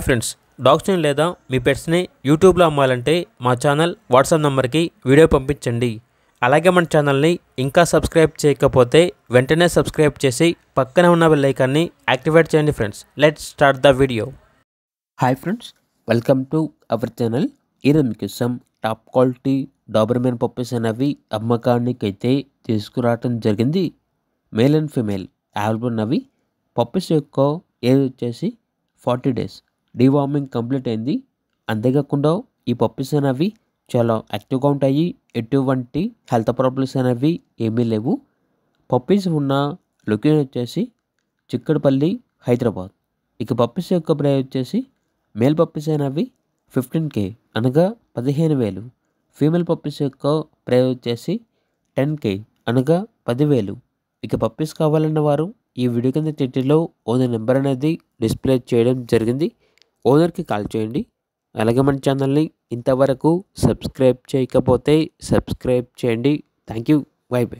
Friends, డాగ్స్ని లేదా మీ పెట్స్ని యూట్యూబ్లో అమ్మాలంటే మా ఛానల్ వాట్సాప్ నెంబర్కి వీడియో పంపించండి. అలాగే మన ఛానల్ని ఇంకా సబ్స్క్రైబ్ చేయకపోతే వెంటనే సబ్స్క్రైబ్ చేసి పక్కన ఉన్న బెల్ ఐకాన్ని యాక్టివేట్ చేయండి. Friends, let's start the video. Hi friends, welcome to our channel. ఈరోజు మీకోసం టాప్ క్వాలిటీ డాబర్మెన్ పప్పీస్ అనేవి అమ్మకానికి అయితే తీసుకురావడం జరిగింది. మేల్ అండ్ ఫీమేల్ అవైలబుల్ ఉన్నవి. పప్పీస్ యొక్క ఏజ్ వచ్చేసి 40 days. డీవార్మింగ్ కంప్లీట్ అయింది. అంతేకాకుండా ఈ పప్పీస్ అనేవి చాలా యాక్టివ్గా ఉంటాయి. ఎటువంటి హెల్త్ ప్రాబ్లమ్స్ అనేవి ఏమీ లేవు. పప్పీస్ ఉన్న లొకేషన్ వచ్చేసి చిక్కడపల్లి, హైదరాబాద్. ఇక పప్పీస్ యొక్క ప్రైస్ వచ్చేసి మేల్ పప్పీస్ అనేవి 15K అనగా 15,000. ఫీమేల్ పప్పీస్ యొక్క ప్రైస్ వచ్చేసి 10K అనగా 10,000. ఇక పప్పీస్ కావాలన్న వారు ఈ వీడియో కింద టైటిల్లో ఓనర్ నెంబర్ అనేది డిస్ప్లే చేయడం జరిగింది. ఓనర్కి కాల్ చేయండి. అలాగే మన ఛానల్ని ఇంతవరకు సబ్స్క్రైబ్ చేయకపోతే సబ్స్క్రైబ్ చేయండి. Thank you. By by.